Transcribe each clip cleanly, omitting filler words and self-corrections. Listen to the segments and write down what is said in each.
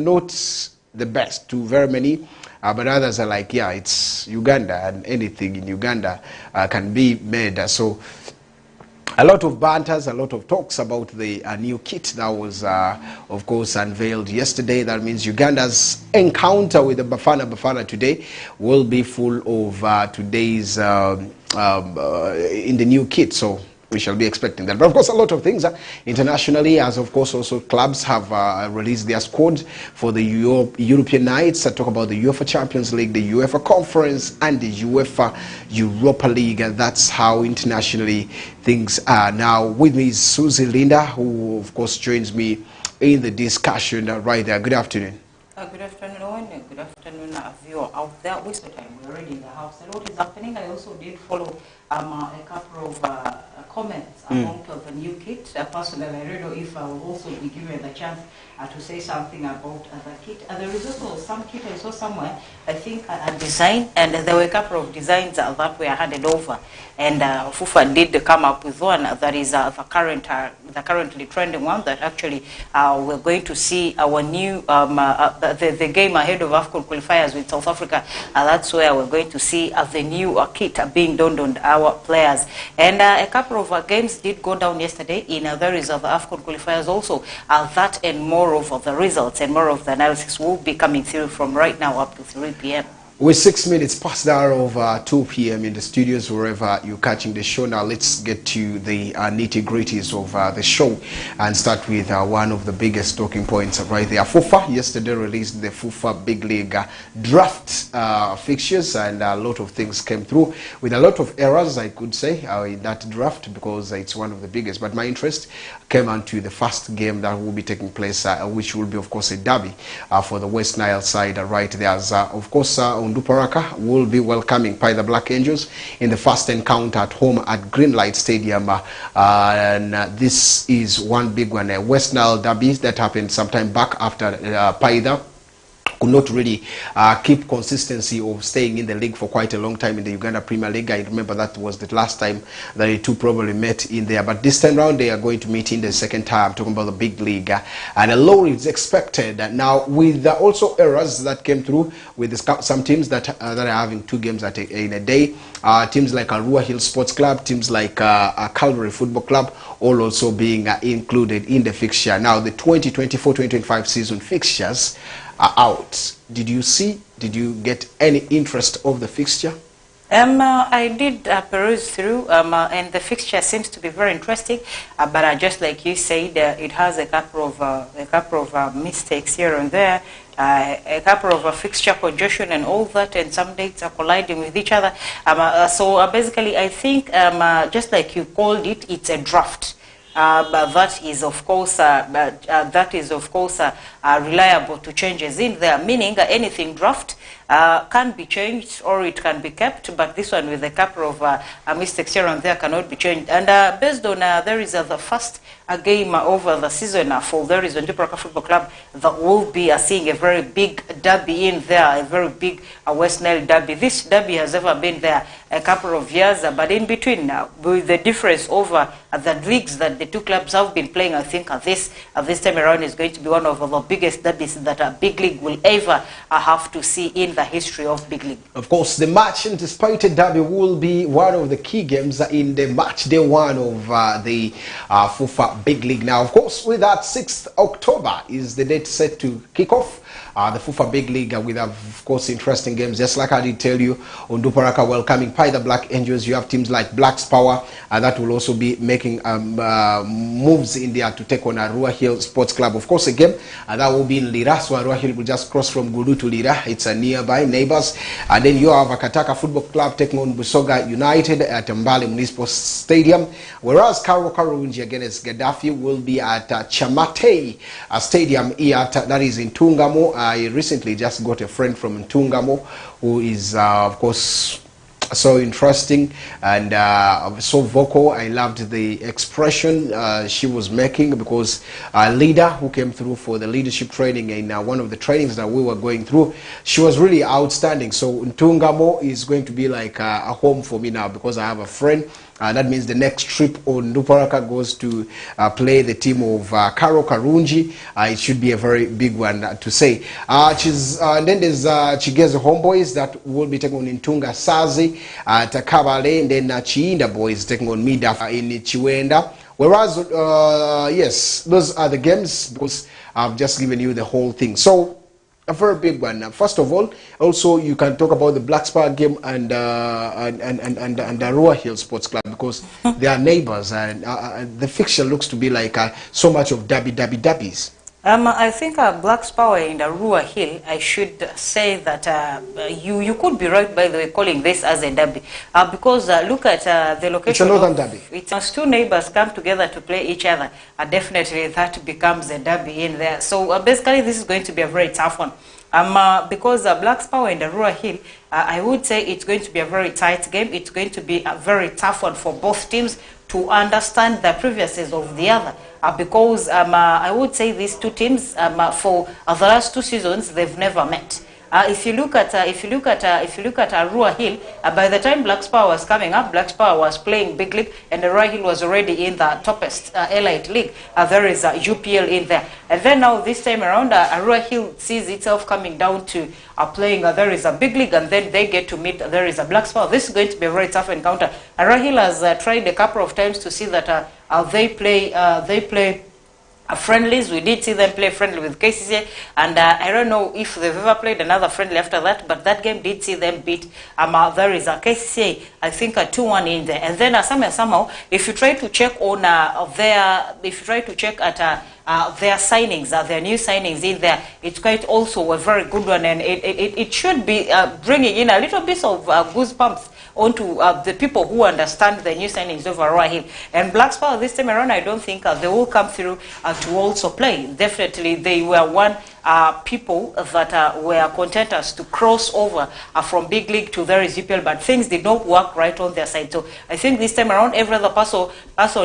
not the best to very many. But others are like, yeah, it's Uganda, and anything in Uganda can be made. So a lot of banters, a lot of talks about the new kit that was, of course, unveiled yesterday. That means Uganda's encounter with the Bafana today will be full of today's in the new kit. So we shall be expecting that. But of course, a lot of things internationally, as of course also clubs have released their squad for the European nights. I talk about the UEFA Champions League, the UEFA Conference, and the UEFA Europa League. And that's how internationally things are. Now, with me is Susie Linda, who of course joins me in the discussion right there. Good afternoon. Good afternoon, Owen. Good afternoon, viewer out there. Waste of time. We're already in the house. A lot is happening. I also did follow a couple of comments about the new kit. Personally, I don't know if I will also be given the chance to say something about the kit. There is also some kit I saw somewhere, I think, a design, and there were a couple of designs that were handed over. And FUFA did come up with one that is the currently trending one that actually we're going to see our new the game ahead of AFCON qualifiers with South Africa. That's where we're going to see the new kit being donned on our players. And a couple of games did go down yesterday in there is the AFCON qualifiers also. That and more of the results and more of the analysis will be coming through from right now up to 3 p.m. We're 6 minutes past the hour of 2 p.m. in the studios, wherever you're catching the show. Now let's get to the nitty-gritties of the show and start with one of the biggest talking points right there. FUFA yesterday released the FUFA Big League draft fixtures, and a lot of things came through with a lot of errors, I could say, in that draft, because it's one of the biggest. But my interest came onto the first game that will be taking place, which will be, of course, a derby for the West Nile side right there. As, of course, Onduparaka will be welcoming Pai the Black Angels in the first encounter at home at Greenlight Stadium. And this is one big one, a West Nile derby that happened sometime back after Paida could not really keep consistency of staying in the league for quite a long time in the Uganda Premier League. I remember that was the last time that the two probably met in there. But this time round, they are going to meet in the second time. I'm talking about the big league. And a lot is expected. Now, with also errors that came through with some teams that are having two games in a day. Teams like Arua Hill Sports Club, teams like Calvary Football Club, all also being included in the fixture. Now, the 2024-2025 season fixtures are out. Did you get any interest of the fixture? I did peruse through, and the fixture seems to be very interesting. But just like you said, it has a couple of mistakes here and there, a couple of fixture congestion and all that, and some dates are colliding with each other. So basically, I think just like you called it, it's a draft. But that is of course reliable to changes in there, meaning anything draft can be changed or it can be kept, but this one with a couple of mistakes here and there cannot be changed. And based on there is the first game over the season for there is Onduparaka Football Club that will be seeing a very big derby in there, a very big West Nile derby. This derby has ever been there a couple of years, but in between now, with the difference over the leagues that the two clubs have been playing, I think this time around is going to be one of the biggest derbies that a big league will ever have to see in the history of big league. Of course, the much anticipated derby will be one of the key games in the match day one of the FUFA Big League. Now, of course, with that, 6th October is the date set to kick off the FUFA Big League with, of course, interesting games. Just like I did tell you, Onduparaka welcoming Pai the Black Angels. You have teams like Blacks Power that will also be making moves in there to take on Arua Hill Sports Club. Of course, a game that will be in Lira. So Arua Hill will just cross from Gulu to Lira. It's a nearby neighbors. And then you have a Kataka Football Club taking on Busoga United at Mbale Municipal Stadium. Whereas Karunji against Gaddafi will be at Chamate Stadium here that is in Tungamo. I recently just got a friend from Tungamo who is, of course, so interesting and so vocal. I loved the expression she was making, because a leader who came through for the leadership training in one of the trainings that we were going through, she was really outstanding. So Ntungamo is going to be like a home for me now, because I have a friend That means the next trip on Nduparaka goes to play the team of Karo Karunji. It should be a very big one to say. And then there's Chigeze Homeboys that will be taking on Intunga Sazi, Takabale, and then Chiinda Boys taking on Mida in Chiwenda. Whereas, yes, those are the games because I've just given you the whole thing. So, a very big one. First of all, also you can talk about the Black Spar game and the Arua Hill Sports Club because they are neighbors and the fixture looks to be like so much of derbies. I think Black Spar in the Arua Hill, I should say that you could be right, by the way, calling this as a derby. Because look at the location. It's a northern derby. It's as two neighbors come together to play each other. Definitely that becomes a derby in there. So basically this is going to be a very tough one. Because Black Spar and the Arua Hill, I would say it's going to be a very tight game. It's going to be a very tough one for both teams to understand the previousness of the other. Because I would say these two teams for the last 2 seasons they've never met. If you look at Arua Hill, by the time Black Spar was coming up, Black Spar was playing big league, and Arua Hill was already in the toppest elite league. There is UPL in there, and then now this time around, Arua Hill sees itself coming down to playing. There is a big league, and then they get to meet. There is a Black Spar. This is going to be a very tough encounter. Arua Hill has tried a couple of times to see that they play. Friendlies. We did see them play friendly with KCCA, and I don't know if they've ever played another friendly after that, but that game did see them beat there is a KCCA, I think a 2-1 in there. And then somehow if you try to check on their signings, their new signings in there, it's quite also a very good one, and it should be bringing in a little bit of goosebumps onto the people who understand the new signings of Arua Hill. And Black Spar this time around, I don't think they will come through to also play. Definitely they were one people that were contenders to cross over from big league to there is UPL, but things did not work right on their side. So I think this time around every other person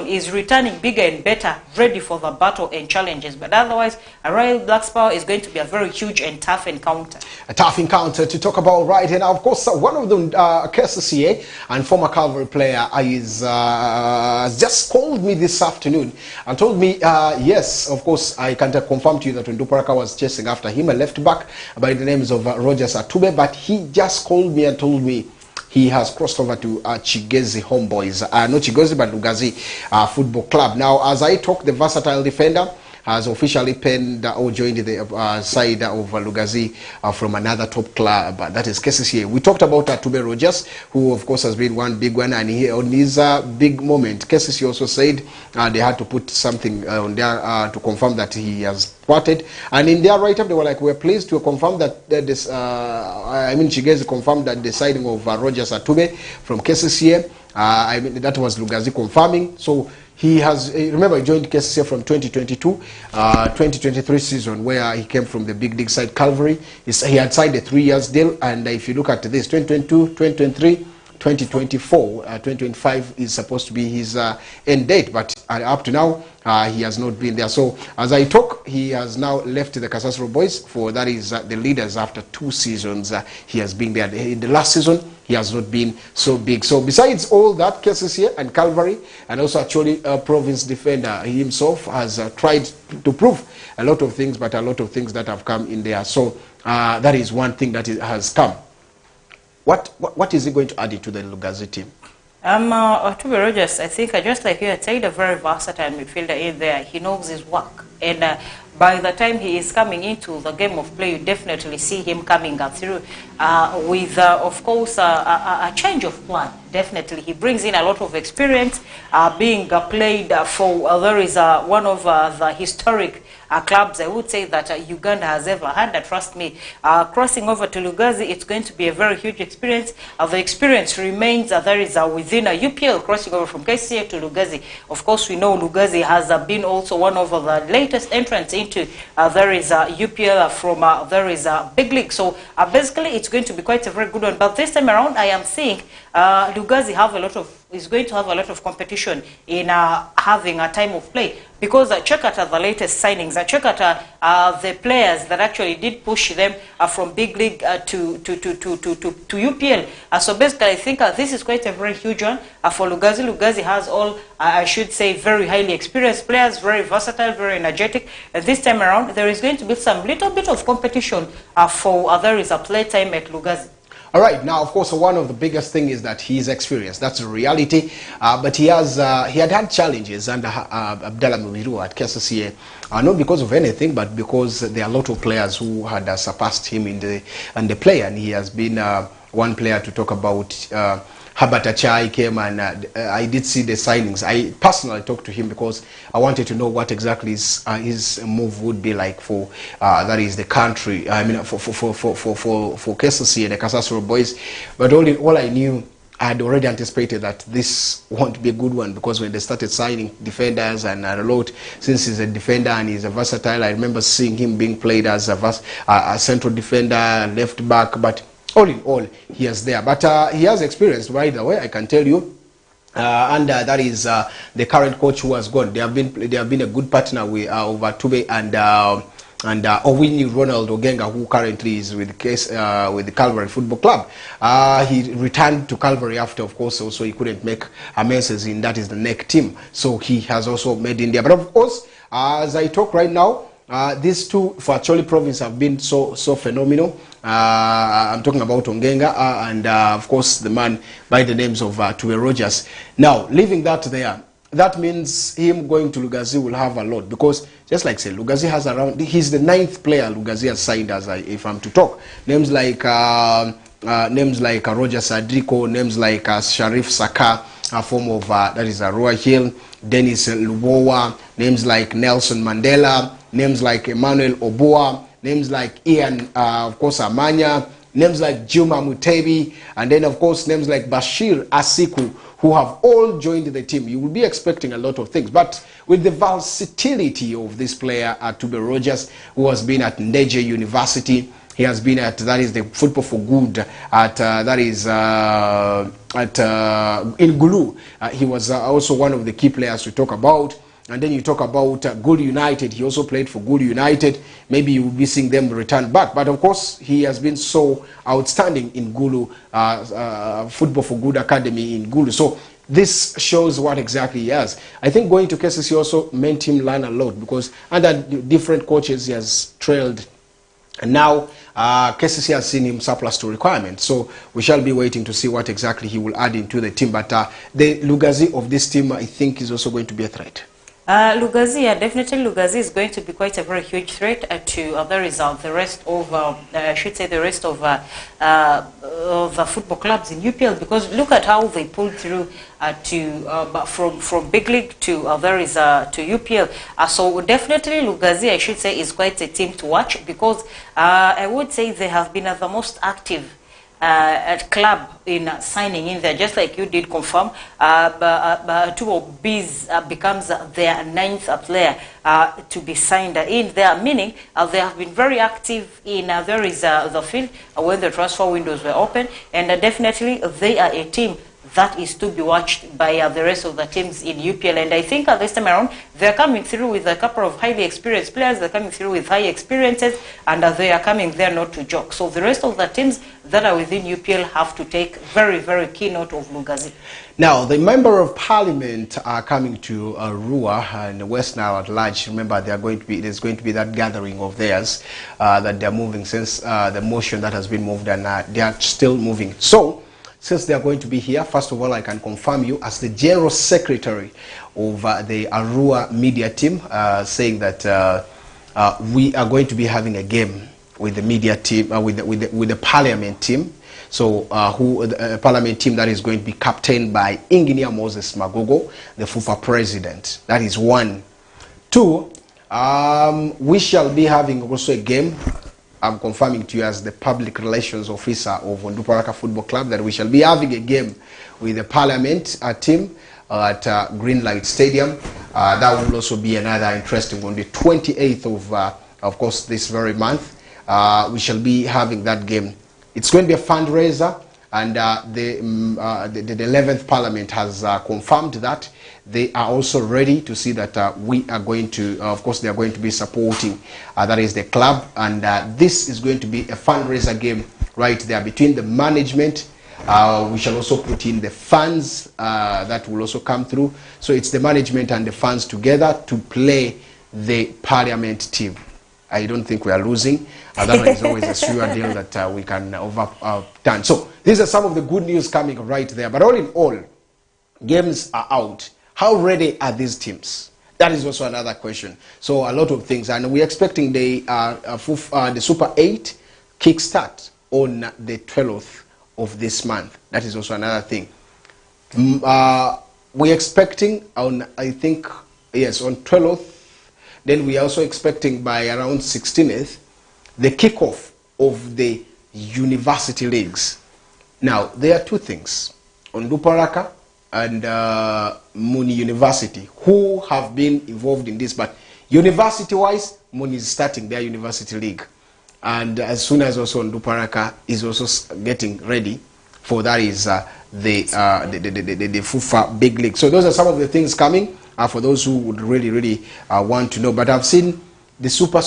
is returning bigger and better, ready for the battle and challenges. But otherwise, Arua Black Spar is going to be a very huge and tough encounter. A tough encounter to talk about right here. Now, of course, one of them, KCCA and former Calvary player, is just called me this afternoon and told me, yes, of course, I can confirm to you that when Nduparaka was chasing after him, a left back by the names of Rogers Atube, but he just called me and told me he has crossed over to Chigeze Homeboys, not Chigeze, but Lugazi Football Club. Now, as I talk, the versatile defender has officially penned or joined the side of Lugazi from another top club, that is KCCA. We talked about Atube Rogers, who of course has been one big one, and he on his big moment, KCCA also said they had to put something on there to confirm that he has parted, and in their write-up they were like, we're pleased to confirm that Chigeze confirmed that the signing of Rogers Atube from KCCA, that was Lugazi confirming. So he has, remember, he joined KCCA from 2022-2023 season, where he came from the big league side Calvary. He had signed a 3-year deal, and if you look at this, 2022, 2023, 2024, 2025 is supposed to be his end date, but up to now, he has not been there. So as I talk, he has now left the Kasasro Boys for, that is the leaders, after 2 seasons. He has been there. In the last season, he has not been so big. So besides all that, KCCA and Calvary, and also actually province defender, he himself has tried to prove a lot of things, but a lot of things that have come in there. So that is one thing that has come. What is he going to add to the Lugazi team? Atube Rogers, I think, just like you had said, a very versatile midfielder in there. He knows his work, and by the time he is coming into the game of play, you definitely see him coming through with, of course, a change of plan. Definitely, he brings in a lot of experience, being played for, there is one of the historic clubs, I would say, that Uganda has ever had. Trust me, crossing over to Lugazi, it's going to be a very huge experience. The experience remains there is within a UPL, crossing over from KCCA to Lugazi. Of course, we know Lugazi has been also one of the latest entrants into there is UPL from there is big league. So basically, it's going to be quite a very good one. But this time around, I am seeing Lugazi have a lot of is going to have a lot of competition in having a time of play, because check at the latest signings, check at the players that actually did push them from big league to UPL. So basically, I think this is quite a very huge one for Lugazi. Lugazi has all, I should say, very highly experienced players, very versatile, very energetic. This time around, there is going to be some little bit of competition for there is a play time at Lugazi. All right. Now, of course, one of the biggest thing is that he's experienced. That's the reality. But he had challenges under Abdallah Mubiru at KCCA, not because of anything, but because there are a lot of players who had surpassed him in the play, and he has been one player to talk about. Herbert Achai came, and I did see the signings. I personally talked to him because I wanted to know what exactly his move would be like for that is the country. I mean, for KCC and the Kasasuro boys. But all I knew, I had already anticipated that this won't be a good one, because when they started signing defenders and a lot, since he's a defender and he's a versatile, I remember seeing him being played as a central defender, left back, but all in all, he is there. But he has experience, right away, I can tell you. And that is the current coach who has gone. They have been a good partner with Tube and Owini Ronald Ogenga, who currently is with the Calvary Football Club. He returned to Calvary after, of course, also he couldn't make amends in that is the NEC team. So he has also made India. But of course, as I talk right now, these two for Acholi province have been so phenomenal. I'm talking about Ongenga and of course the man by the names of Tue Rogers. Now, leaving that there, that means him going to Lugazi will have a lot, because just like say, Lugazi has around, he's the 9th player Lugazi has signed, as if I'm to talk. Names like Roger Sadriko, names like Sharif Saka, a form of that is Roy Hill, Dennis Lubowa, names like Nelson Mandela, names like Emmanuel Oboa, names like Ian, of course, Amanya, names like Juma Mutebi, and then, of course, names like Bashir Asiku, who have all joined the team. You will be expecting a lot of things. But with the versatility of this player, Tube Rogers, who has been at Ndeje University, he has been at, that is the Football for Good, at, that is, in Gulu. He was also one of the key players to talk about. And then you talk about Gulu United. He also played for Gulu United. Maybe you will be seeing them return back. But of course, he has been so outstanding in Gulu, Football for Good Academy in Gulu. So this shows what exactly he has. I think going to KCC also meant him learn a lot, because under different coaches he has trailed. And now KCC has seen him surplus to requirements. So we shall be waiting to see what exactly he will add into the team. But the Lugazi of this team, I think, is also going to be a threat. Lugazi, definitely Lugazi is going to be quite a very huge threat to the result. The rest of, I should say, the rest of the football clubs in UPL, because look at how they pulled through from big league to to UPL. So definitely Lugazi, I should say, is quite a team to watch, because I would say they have been the most active at club in signing in there, just like you did confirm. Two B's becomes their 9th player to be signed in there, meaning they have been very active in the field when the transfer windows were open, and definitely they are a team that is to be watched by the rest of the teams in UPL. And I think this time around, they're coming through with a couple of highly experienced players. They're coming through with high experiences, and they are coming there not to joke. So the rest of the teams that are within UPL have to take very, very key note of Lugazi. Now, the Member of Parliament are coming to Rua and West Nile at large. Remember, there's going to be that gathering of theirs that they're moving since the motion that has been moved, and they are still moving. So, since they are going to be here, first of all, I can confirm you as the General Secretary of the Arua media team, saying that we are going to be having a game with the media team, with the Parliament team. So, the Parliament team that is going to be captained by Engineer Moses Magogo, the FUFA president. That is one. Two, we shall be having also a game. I'm confirming to you as the public relations officer of Onduparaka Football Club that we shall be having a game with the Parliament team at Greenlight Stadium. That will also be another interesting one. The 28th of course, this very month, we shall be having that game. It's going to be a fundraiser, and the 11th Parliament has confirmed that they are also ready to see that we are going to, of course, they are going to be supporting, that is the club, and this is going to be a fundraiser game right there between the management. We shall also put in the fans that will also come through. So it's the management and the fans together to play the Parliament team. I don't think we are losing. That one is always a sure deal that we can overturn. So these are some of the good news coming right there. But all in all, games are out. How ready are these teams? That is also another question. So a lot of things, and we're expecting the Super 8 kickstart on the 12th of this month. That is also another thing. We're expecting on, I think, yes, on 12th. Then we are also expecting by around 16th the kickoff of the university leagues. Now there are two things on Luparaka and Muni University who have been involved in this, but university-wise, Muni is starting their university league, and as soon as also Luparaka is also getting ready for that is the FUFA big league. So those are some of the things coming for those who would really want to know. But I've seen the super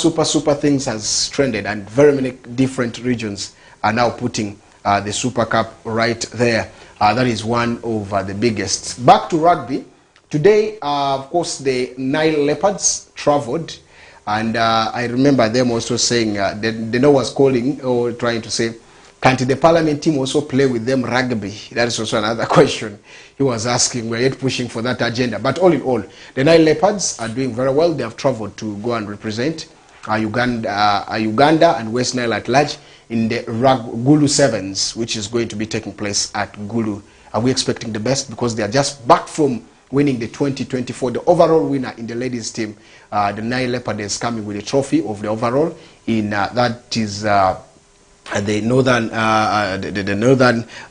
things has trended, and very many different regions are now putting the Super Cup right there. That is one of the biggest. Back to rugby. Today, of course, the Nile Leopards traveled, and I remember them also saying, they know was calling or trying to say, can't the Parliament team also play with them rugby? That is also another question he was asking. We're yet pushing for that agenda. But all in all, the Nile Leopards are doing very well. They have traveled to go and represent Uganda and West Nile at large in the Gulu Sevens, which is going to be taking place at Gulu. Are we expecting the best? Because they are just back from winning the 2024, the overall winner in the ladies team. The Nile Leopards is coming with a trophy of the overall in that is the Northern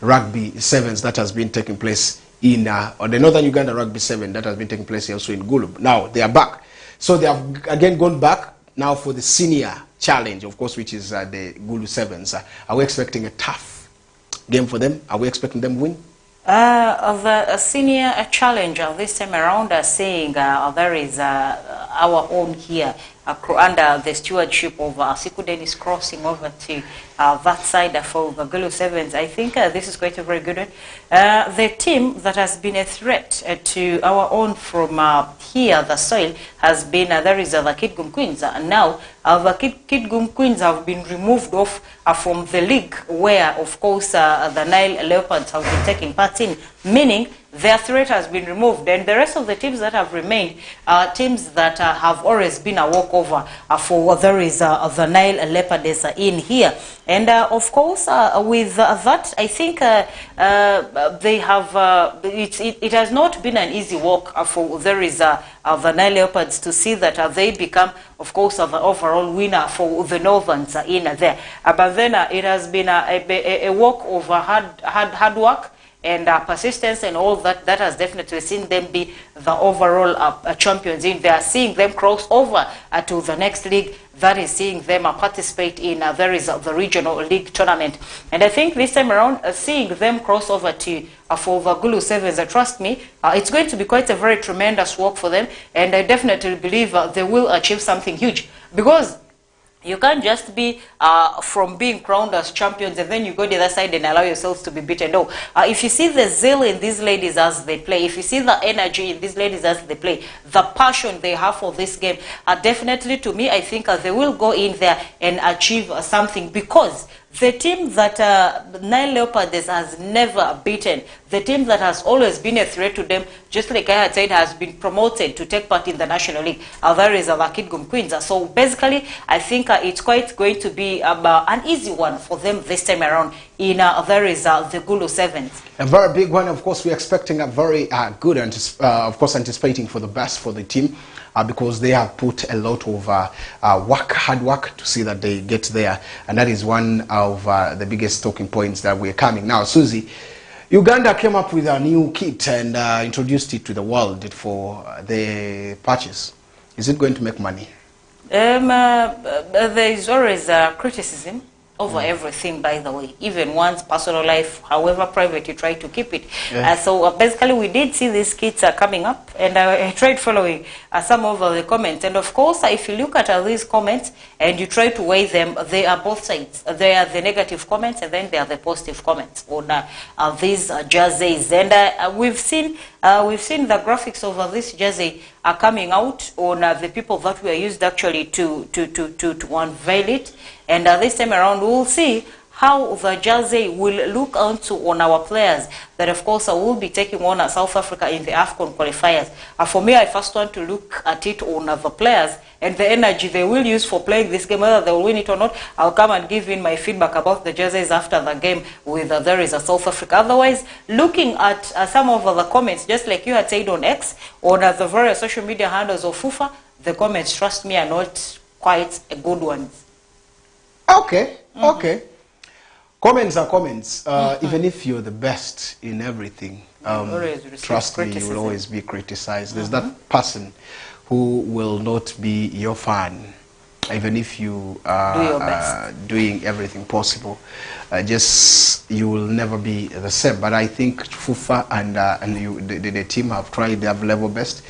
Rugby Sevens that has been taking place in or the Northern Uganda Rugby 7 that has been taking place also in Gulu. Now they are back, so they have again gone back now for the senior challenge, of course, which is the Gulu Sevens. Are we expecting a tough game for them? Are we expecting them to win? The senior challenger this time around are saying there is our own here under the stewardship of Siku Dennis crossing over to that side for the Gulu Sevens. I think this is quite a very good one. The team that has been a threat to our own from here, the soil, has been, there is the Kitgum Queens. Now, the Kitgum Queens have been removed off from the league where, of course, the Nile Leopards have been taking part in, meaning their threat has been removed, and the rest of the teams that have remained are teams that have always been a walkover for what there is the Nile Leopards in here. And of course, with that, I think they have, it has not been an easy walk for there is the Nile Leopards to see that they become, of course, the overall winner for the Northerns in there. But then it has been a walk of hard work and persistence and all that. That has definitely seen them be the overall champions in there, seeing them cross over to the next league. That is seeing them participate in there is the regional league tournament. And I think this time around, seeing them cross over to for the Gulu Sevens, trust me, it's going to be quite a very tremendous work for them. And I definitely believe they will achieve something huge, because you can't just be from being crowned as champions and then you go to the other side and allow yourselves to be beaten. No. If you see the zeal in these ladies as they play, if you see the energy in these ladies as they play, the passion they have for this game, definitely to me, I think they will go in there and achieve something, because the team that Nile Leopards has never beaten, the team that has always been a threat to them, just like I had said, has been promoted to take part in the National League. There is the Kitgum Queens. So basically, I think it's quite going to be an easy one for them this time around in there is the Gulu Sevens. A very big one. Of course, we're expecting a very good, and of course, anticipating for the best for the team. Because they have put a lot of hard work to see that they get there, and that is one of the biggest talking points that we're coming. Now, Susie, Uganda came up with a new kit and introduced it to the world for the purchase. Is it going to make money? There is always criticism over everything, by the way, even one's personal life, however private you try to keep it. So basically we did see these kids are coming up, and I tried following some of the comments. And of course, if you look at these comments and you try to weigh them, they are both sides. They are the negative comments, and then there are the positive comments on these jerseys. And we've seen the graphics of this jersey are coming out on the people that were used actually to unveil it. And this time around, we'll see how the jersey will look onto on our players that, of course, will be taking on South Africa in the AFCON qualifiers. For me, I first want to look at it on the players and the energy they will use for playing this game, whether they will win it or not. I'll come and give in my feedback about the jerseys after the game with there is a South Africa. Otherwise, looking at some of the comments, just like you had said on X, on the various social media handles of FIFA, the comments, trust me, are not quite good ones. Okay, okay. Comments are comments. Even if you're the best in everything, trust me, you will always be criticized. There's that person who will not be your fan, even if you are doing everything possible. You will never be the same. But I think FIFA and the team have tried their level best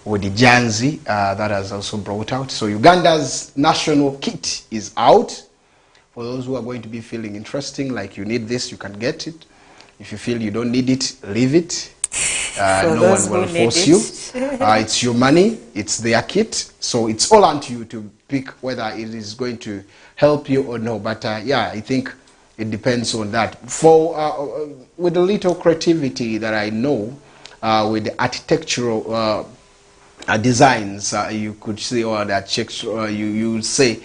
with the jersey that has also brought out. So Uganda's national kit is out. For those who are going to be feeling interesting, like you need this, you can get it. If you feel you don't need it, leave it. No one will force you. It's your money, it's their kit. So it's all on to you to pick whether it is going to help you or no. But yeah, I think it depends on that. For with a little creativity that I know, with the architectural designs, you could see, or that you would say,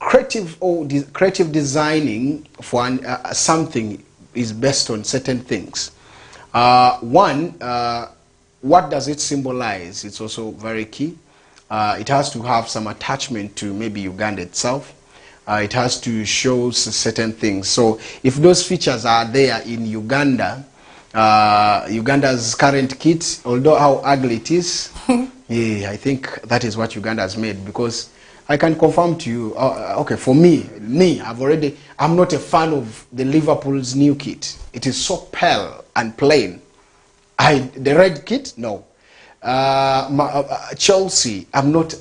creative designing for something is based on certain things. One, what does it symbolize? It's also very key. It has to have some attachment to maybe Uganda itself. It has to show certain things. So if those features are there in Uganda, Uganda's current kit, although how ugly it is, yeah, I think that is what Uganda has made, because I can confirm to you, okay, for me, I'm not a fan of the Liverpool's new kit. It is so pale and plain. The red kit, no. Chelsea, I'm not,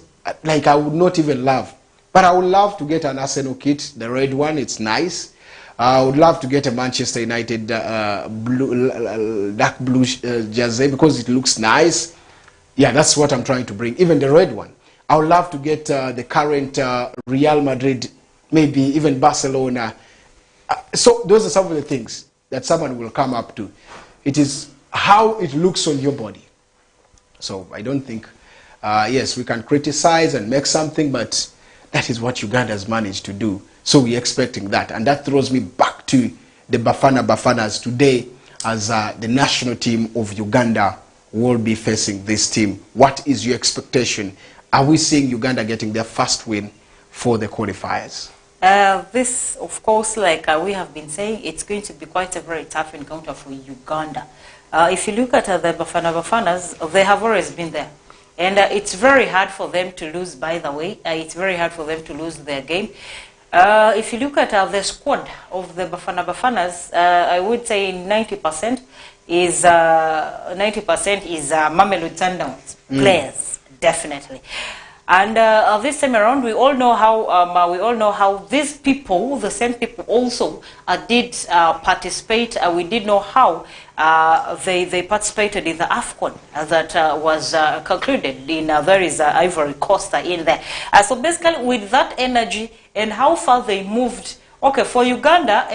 like, I would not even love. But I would love to get an Arsenal kit, the red one, it's nice. I would love to get a Manchester United dark blue jersey because it looks nice. Yeah, that's what I'm trying to bring, even the red one. I would love to get the current Real Madrid, maybe even Barcelona. So those are some of the things that someone will come up to. It is how it looks on your body. So I don't think, yes, we can criticize and make something, but that is what Uganda has managed to do. So we're expecting that. And that throws me back to the Bafanas today, as the national team of Uganda will be facing this team. What is your expectation? Are we seeing Uganda getting their first win for the qualifiers? This, of course, like we have been saying, it's going to be quite a very tough encounter for Uganda. If you look at the Bafanas, they have always been there. And it's very hard for them to lose, by the way. It's very hard for them to lose their game. If you look at the squad of the Bafanas, I would say 90% is Mamelodi Sundowns players. Definitely. And this time around, we all know how these people, the same people, also did participate. We did know how they participated in the AFCON that was concluded in there is Ivory Coast in there. So basically, with that energy and how far they moved, okay, for Uganda,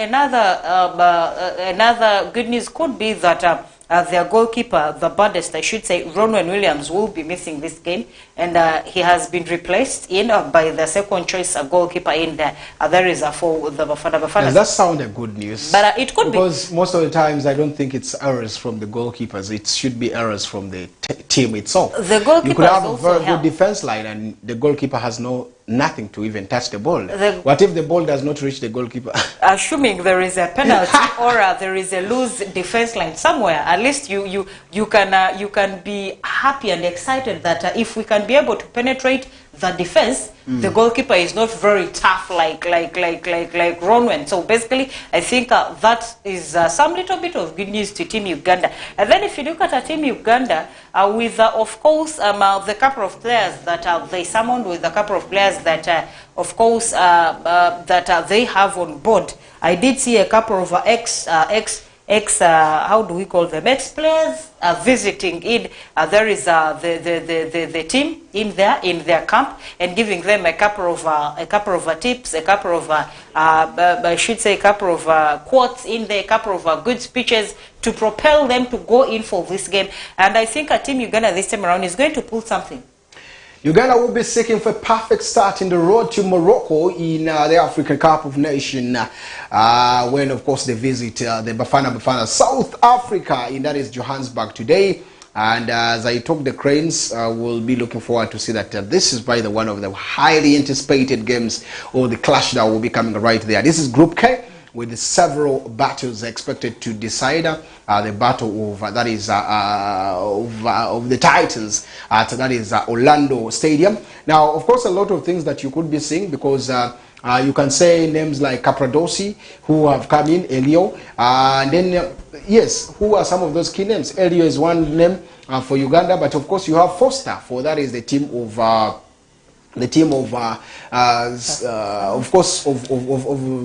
another good news could be that. Their goalkeeper, the baddest, I should say, Ronwen Williams, will be missing this game, and he has been replaced by the second choice goalkeeper in there. There is for the Bafana. Does that sound a good news? But it could because most of the times I don't think it's errors from the goalkeepers. It should be errors from the team itself. The goalkeeper, you could have a very good defense line, and the goalkeeper has nothing to even touch the ball. What if the ball does not reach the goalkeeper? Assuming there is a penalty or there is a loose defense line somewhere, at least you can be happy and excited that if we can be able to penetrate the defense, the goalkeeper is not very tough like Ronwen. So basically, I think that is some little bit of good news to Team Uganda. And then if you look at Team Uganda, with of course the couple of players that they summoned, with a couple of players that of course that they have on board. I did see a couple of how do we call them, ex-players visiting in. There is the team in their camp, and giving them a couple of tips, a couple of I should say a couple of quotes in there, a couple of good speeches to propel them to go in for this game. And I think Team Uganda this time around is going to pull something. Uganda will be seeking for a perfect start in the road to Morocco in the African Cup of Nations when, of course, they visit the Bafana South Africa, and that is Johannesburg today. And as I talk, the Cranes will be looking forward to see that this is probably one of the highly anticipated games, or the clash that will be coming right there. This is Group K, with several battles expected to decide the battle of that is of the Titans at that is Orlando Stadium. Now, of course, a lot of things that you could be seeing, because you can say names like Capradosi, who have come in, Elio, and then yes, who are some of those key names? Elio is one name for Uganda, but of course you have Foster, for that is the team of course, of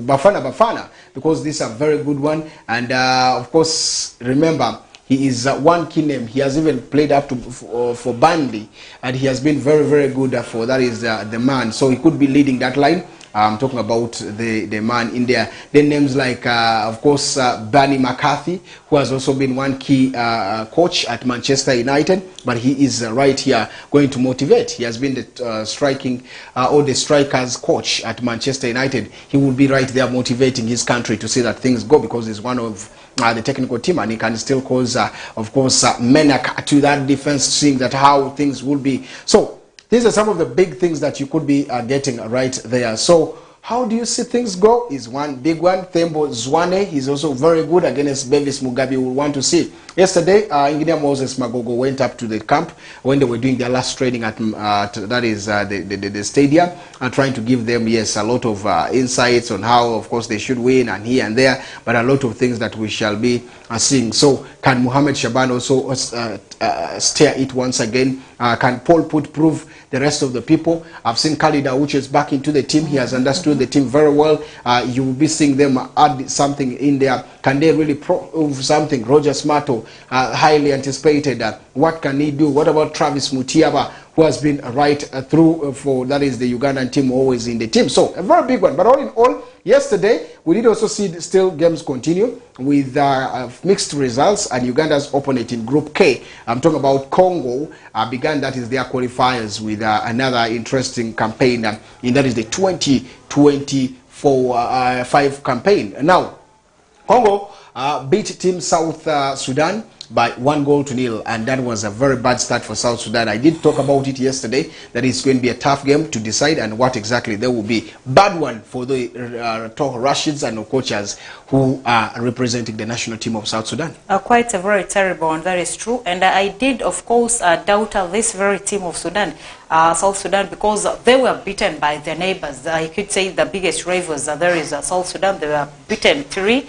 Bafana, because this is a very good one. And of course, remember, he is one key name. He has even played up to for Burnley, and he has been very, very good for that is the man. So he could be leading that line. I'm talking about the man in there. Then names like, of course, Barney McCarthy, who has also been one key coach at Manchester United, but he is right here going to motivate. He has been the striking or the strikers coach at Manchester United. He will be right there motivating his country to see that things go, because he's one of the technical team, and he can still cause, of course, menace to that defense, seeing that how things will be. So these are some of the big things that you could be getting right there. So how do you see things go is one big one. Thembo Zwane, he's also very good against Bevis Mugabe. We'll want to see. Yesterday, Engineer Moses Magogo went up to the camp when they were doing their last training at that is the stadium, trying to give them, yes, a lot of insights on how, of course, they should win and here and there, but a lot of things that we shall be seeing. So can Mohamed Shaban also steer it once again? Can Paul Put prove the rest of the people? I've seen Khalid Auch is back into the team. He has understood the team very well. You will be seeing them add something in there. Can they really prove something? Roger Smarto, highly anticipated. What can he do? What about Travis Mutiaba, who has been right through for that is the Ugandan team, always in the team? So a very big one. But all in all, yesterday we did also see still games continue with mixed results, and Uganda's opponent in Group K, I'm talking about Congo, began that is their qualifiers with another interesting campaign, and that is the 2024-5 campaign. Now, Congo beat Team South Sudan by 1-0, and that was a very bad start for South Sudan. I did talk about it yesterday, that it's going to be a tough game to decide and what exactly there will be. Bad one for the Rashids and coaches who are representing the national team of South Sudan. Quite a very terrible one, that is true. And I did, of course, doubt this very team of Sudan, South Sudan, because they were beaten by their neighbors. I could say the biggest rivals there is South Sudan. They were beaten 3.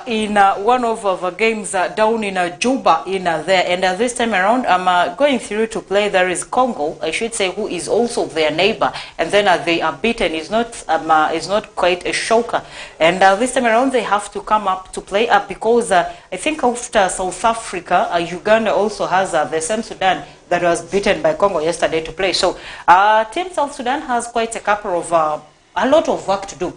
In one of the games down in Juba in there, and this time around I'm going through to play. There is Congo, I should say, who is also their neighbor, and then they are beaten. Is not quite a shocker, and this time around they have to come up to play because I think after South Africa, Uganda also has the same Sudan that was beaten by Congo yesterday to play. So Team South Sudan has quite a couple of a lot of work to do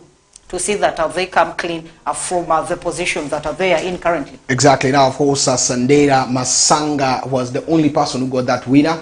to see that they come clean from the position that they are in currently. Exactly. Now, of course, Sandera Masanga was the only person who got that winner.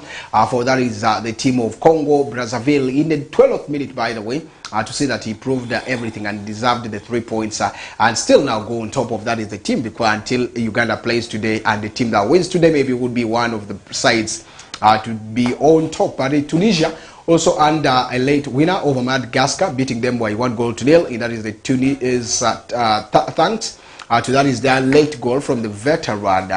For that is the team of Congo Brazzaville in the 12th minute, by the way, to see that he proved everything and deserved the 3 points. And still now go on top of that is the team, because until Uganda plays today, and the team that wins today maybe would be one of the sides to be on top. But Tunisia also under a late winner over Madagascar, beating them by 1-0. And that is the Tunis thanks to that is their late goal from the veteran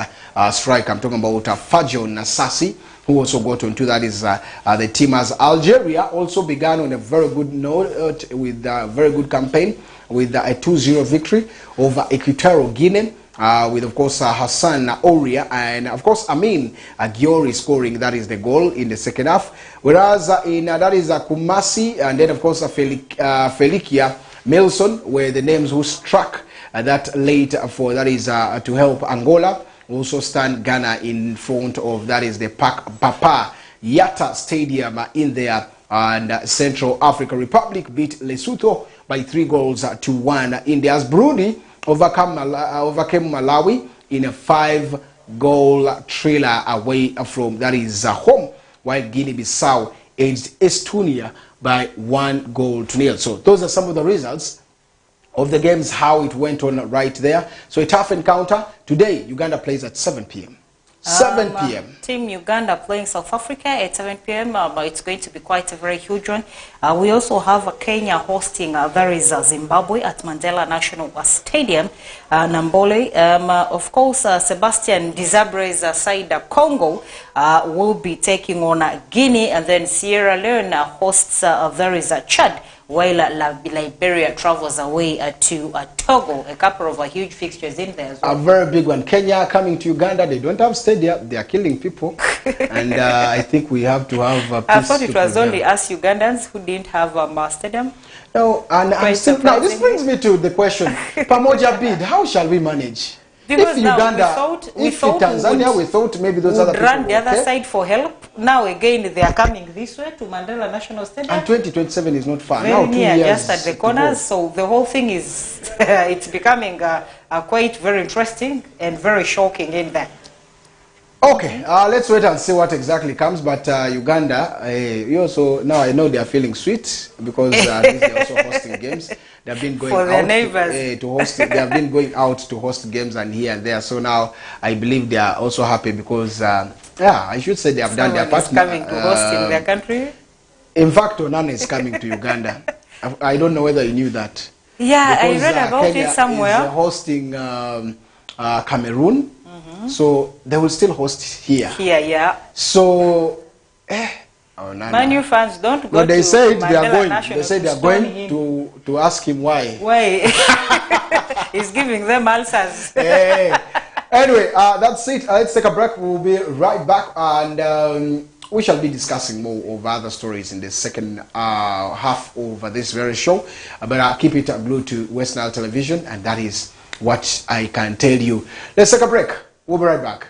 striker. I'm talking about Fajon Nassasi, who also got onto that is the team as Algeria also began on a very good note with a very good campaign with a 2-0 victory over Equatorial Guinea. With of course Hassan Oria and of course Amin Giori scoring, that is the goal in the second half, whereas in that is Kumasi, and then of course Felicia Milson were the names who struck that late for, that is to help Angola also stand Ghana in front of, that is the Papa Yatta Stadium in there, and Central African Republic beat Lesotho by 3-1. India's Burundi overcame Malawi in a 5-goal thriller away from, that is home, while Guinea-Bissau edged Estonia by 1-0. So those are some of the results of the games, how it went on right there. So a tough encounter today. Uganda plays at 7 p.m. 7 p.m. Team Uganda playing South Africa at 7 p.m. But it's going to be quite a very huge one. We also have Kenya hosting, there is Zimbabwe at Mandela National Stadium, Nambole. Of course, Sebastian Desabre's side, Congo, will be taking on Guinea, and then Sierra Leone hosts, there is Chad, while Liberia travels away to Togo. A couple of huge fixtures in there as well. A very big one. Kenya coming to Uganda. They don't have stadium. They are killing people. And I think we have to have peace. I thought it was only us Ugandans who didn't have a stadium. No, and I'm still, now this brings me to the question. Pamoja bid, how shall we manage? Because if Uganda, if Tanzania, we thought maybe those other people run the other side for help. Now again, they are coming this way to Mandela National Stadium. And 2027 is not far. Very now 2 near, years just at the corners. So the whole thing is, it's becoming quite very interesting and very shocking in that. Okay, let's wait and see what exactly comes. But Uganda, you also, now I know they are feeling sweet because they're also hosting games. They have been going for their out neighbors. To host. They have been going out to host games and here and there. So now I believe they are also happy because, yeah, I should say they have done their part. Coming to host in their country. In fact, Onana is coming to Uganda. I don't know whether you knew that. Yeah, because, I read about Kenya it somewhere. Is hosting Cameroon. So they will still host here. Here, yeah. So, Man U fans don't go. No, they to said they are Mandela going. National They said they are going to ask him why. Why? He's giving them answers. Hey. Anyway, that's it. Let's take a break. We'll be right back, and we shall be discussing more of other stories in the second half of this very show. But keep it glued to West Nile Television, and that is what I can tell you. Let's take a break. We'll be right back.